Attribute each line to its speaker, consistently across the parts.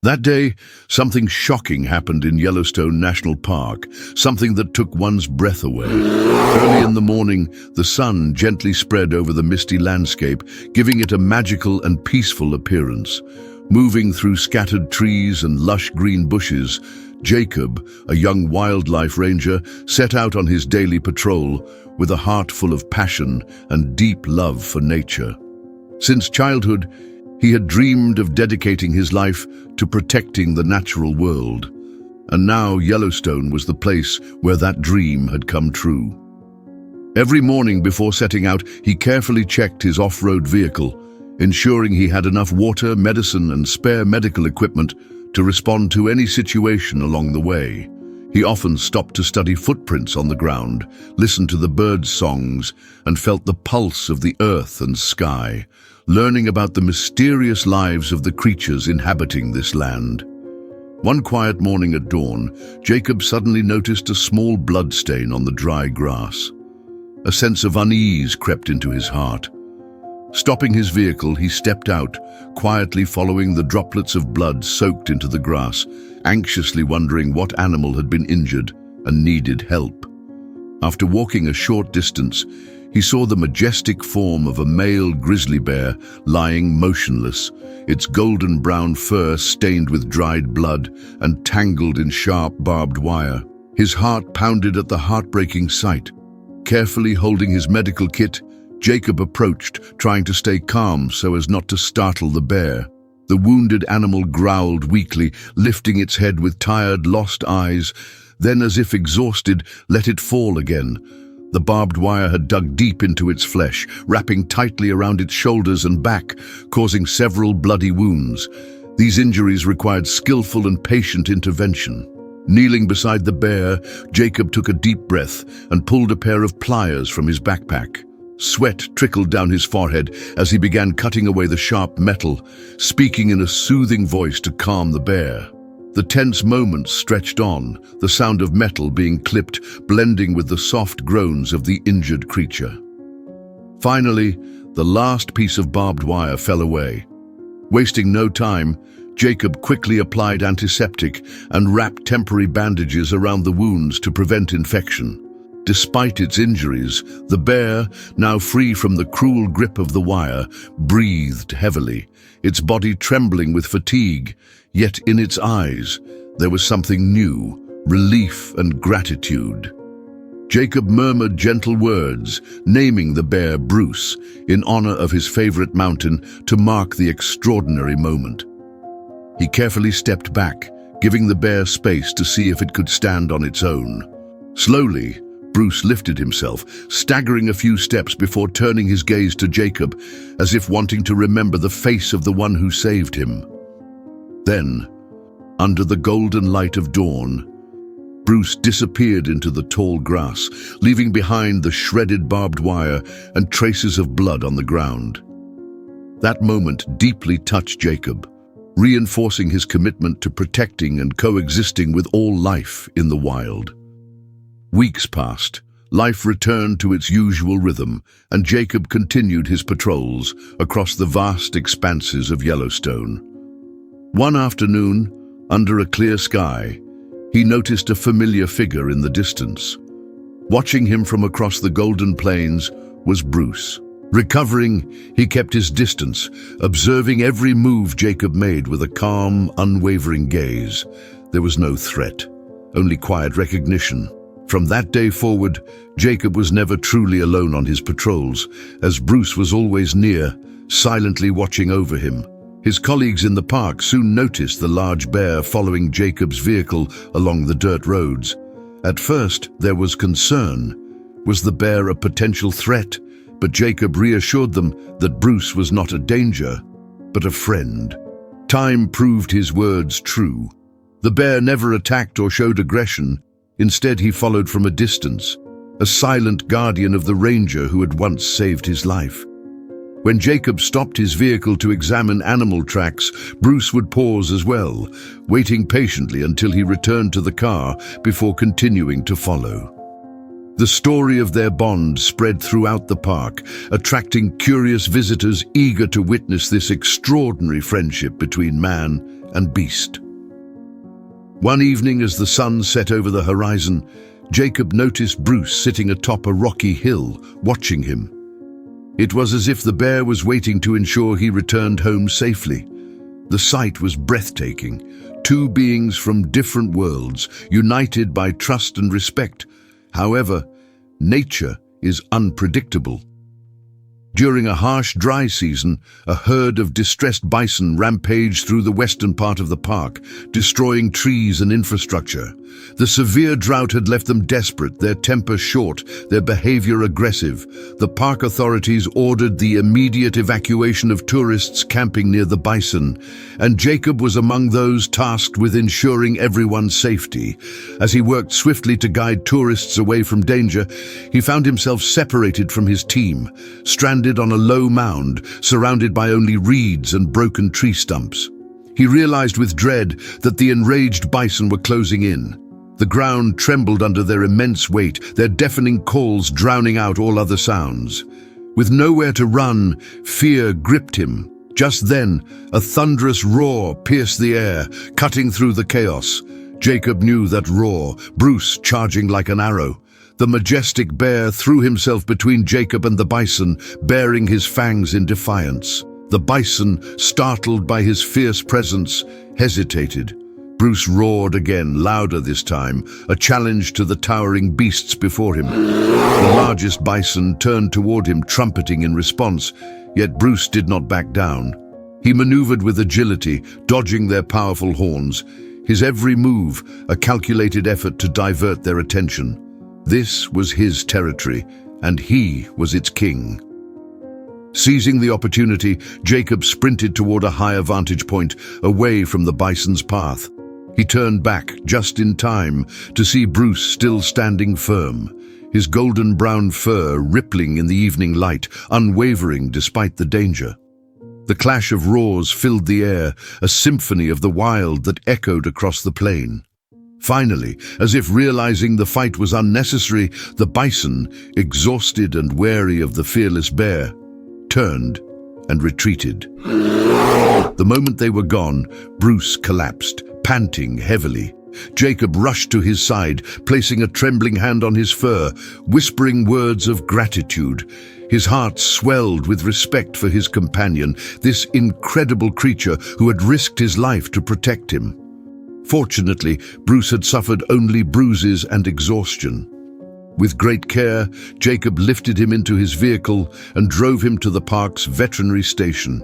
Speaker 1: That day, something shocking happened in Yellowstone National Park, something that took one's breath away. Early in the morning, the sun gently spread over the misty landscape, giving it a magical and peaceful appearance. Moving through scattered trees and lush green bushes, Jacob, a young wildlife ranger, set out on his daily patrol with a heart full of passion and deep love for nature. Since childhood, he had dreamed of dedicating his life to protecting the natural world, and now Yellowstone was the place where that dream had come true. Every morning before setting out, he carefully checked his off-road vehicle, ensuring he had enough water, medicine, and spare medical equipment to respond to any situation along the way. He often stopped to study footprints on the ground, listened to the birds' songs, and felt the pulse of the earth and sky, learning about the mysterious lives of the creatures inhabiting this land. One quiet morning at dawn, Jacob suddenly noticed a small blood stain on the dry grass. A sense of unease crept into his heart. Stopping his vehicle, he stepped out, quietly following the droplets of blood soaked into the grass, anxiously wondering what animal had been injured and needed help. After walking a short distance, he saw the majestic form of a male grizzly bear lying motionless, its golden brown fur stained with dried blood and tangled in sharp barbed wire. His heart pounded at the heartbreaking sight. Carefully holding his medical kit, Jacob approached, trying to stay calm so as not to startle the bear. The wounded animal growled weakly, lifting its head with tired, lost eyes, then, as if exhausted, let it fall again. The barbed wire had dug deep into its flesh, wrapping tightly around its shoulders and back, causing several bloody wounds. These injuries required skillful and patient intervention. Kneeling beside the bear, Jacob took a deep breath and pulled a pair of pliers from his backpack. Sweat trickled down his forehead as he began cutting away the sharp metal, speaking in a soothing voice to calm the bear. The tense moments stretched on, the sound of metal being clipped, blending with the soft groans of the injured creature. Finally, the last piece of barbed wire fell away. Wasting no time, Jacob quickly applied antiseptic and wrapped temporary bandages around the wounds to prevent infection. Despite its injuries, the bear, now free from the cruel grip of the wire, breathed heavily, its body trembling with fatigue, yet in its eyes there was something new, relief and gratitude. Jacob murmured gentle words, naming the bear Bruce, in honor of his favorite mountain, to mark the extraordinary moment. He carefully stepped back, giving the bear space to see if it could stand on its own. Slowly, Bruce lifted himself, staggering a few steps before turning his gaze to Jacob, as if wanting to remember the face of the one who saved him. Then, under the golden light of dawn, Bruce disappeared into the tall grass, leaving behind the shredded barbed wire and traces of blood on the ground. That moment deeply touched Jacob, reinforcing his commitment to protecting and coexisting with all life in the wild. Weeks passed, life returned to its usual rhythm, and Jacob continued his patrols across the vast expanses of Yellowstone. One afternoon, under a clear sky, he noticed a familiar figure in the distance. Watching him from across the golden plains was Bruce. Recovering, he kept his distance, observing every move Jacob made with a calm, unwavering gaze. There was no threat, only quiet recognition. From that day forward, Jacob was never truly alone on his patrols, as Bruce was always near, silently watching over him. His colleagues in the park soon noticed the large bear following Jacob's vehicle along the dirt roads. At first, there was concern. Was the bear a potential threat? But Jacob reassured them that Bruce was not a danger, but a friend. Time proved his words true. The bear never attacked or showed aggression. Instead, he followed from a distance, a silent guardian of the ranger who had once saved his life. When Jacob stopped his vehicle to examine animal tracks, Bruce would pause as well, waiting patiently until he returned to the car before continuing to follow. The story of their bond spread throughout the park, attracting curious visitors eager to witness this extraordinary friendship between man and beast. One evening, as the sun set over the horizon, Jacob noticed Bruce sitting atop a rocky hill, watching him. It was as if the bear was waiting to ensure he returned home safely. The sight was breathtaking. Two beings from different worlds, united by trust and respect. However, nature is unpredictable. During a harsh, dry season, a herd of distressed bison rampaged through the western part of the park, destroying trees and infrastructure. The severe drought had left them desperate, their temper short, their behavior aggressive. The park authorities ordered the immediate evacuation of tourists camping near the bison, and Jacob was among those tasked with ensuring everyone's safety. As he worked swiftly to guide tourists away from danger, he found himself separated from his team, stranded on a low mound, surrounded by only reeds and broken tree stumps. He realized with dread that the enraged bison were closing in. The ground trembled under their immense weight, their deafening calls drowning out all other sounds. With nowhere to run, fear gripped him. Just then, a thunderous roar pierced the air, cutting through the chaos. Jacob knew that roar, Bruce charging like an arrow. The majestic bear threw himself between Jacob and the bison, baring his fangs in defiance. The bison, startled by his fierce presence, hesitated. Bruce roared again, louder this time, a challenge to the towering beasts before him. The largest bison turned toward him, trumpeting in response, yet Bruce did not back down. He maneuvered with agility, dodging their powerful horns, his every move a calculated effort to divert their attention. This was his territory, and he was its king. Seizing the opportunity, Jacob sprinted toward a higher vantage point, away from the bison's path. He turned back just in time to see Bruce still standing firm, his golden-brown fur rippling in the evening light, unwavering despite the danger. The clash of roars filled the air, a symphony of the wild that echoed across the plain. Finally, as if realizing the fight was unnecessary, the bison, exhausted and wary of the fearless bear, turned and retreated. The moment they were gone, Bruce collapsed, panting heavily. Jacob rushed to his side, placing a trembling hand on his fur, whispering words of gratitude. His heart swelled with respect for his companion, this incredible creature who had risked his life to protect him. Fortunately, Bruce had suffered only bruises and exhaustion. With great care, Jacob lifted him into his vehicle and drove him to the park's veterinary station.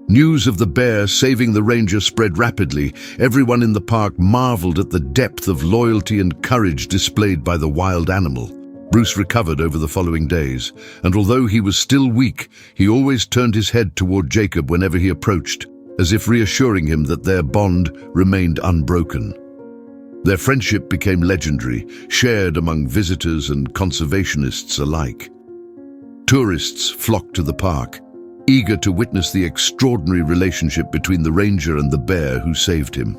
Speaker 1: News of the bear saving the ranger spread rapidly. Everyone in the park marveled at the depth of loyalty and courage displayed by the wild animal. Bruce recovered over the following days, and although he was still weak, he always turned his head toward Jacob whenever he approached, as if reassuring him that their bond remained unbroken. Their friendship became legendary, shared among visitors and conservationists alike. Tourists flocked to the park, eager to witness the extraordinary relationship between the ranger and the bear who saved him.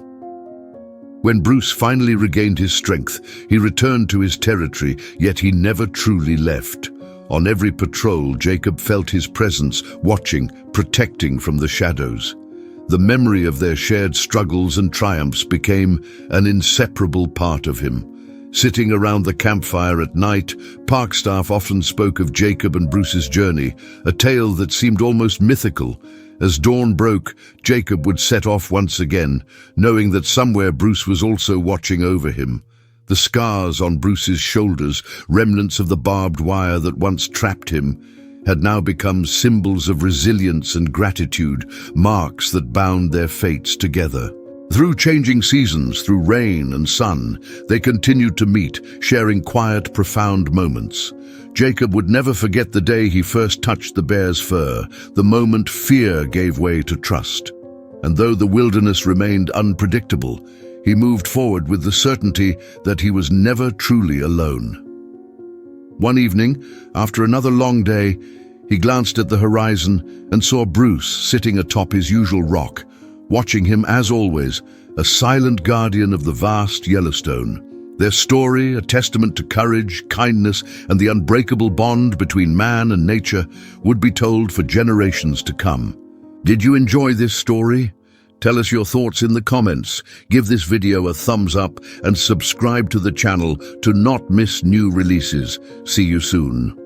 Speaker 1: When Bruce finally regained his strength, he returned to his territory, yet he never truly left. On every patrol, Jacob felt his presence, watching, protecting from the shadows. The memory of their shared struggles and triumphs became an inseparable part of him. Sitting around the campfire at night, park staff often spoke of Jacob and Bruce's journey, a tale that seemed almost mythical. As dawn broke, Jacob would set off once again, knowing that somewhere Bruce was also watching over him. The scars on Bruce's shoulders, remnants of the barbed wire that once trapped him, had now become symbols of resilience and gratitude, marks that bound their fates together. Through changing seasons, through rain and sun, they continued to meet, sharing quiet, profound moments. Jacob would never forget the day he first touched the bear's fur, the moment fear gave way to trust. And though the wilderness remained unpredictable, he moved forward with the certainty that he was never truly alone. One evening, after another long day, he glanced at the horizon and saw Bruce sitting atop his usual rock, watching him as always, a silent guardian of the vast Yellowstone. Their story, a testament to courage, kindness, and the unbreakable bond between man and nature, would be told for generations to come. Did you enjoy this story? Tell us your thoughts in the comments, give this video a thumbs up, and subscribe to the channel to not miss new releases. See you soon.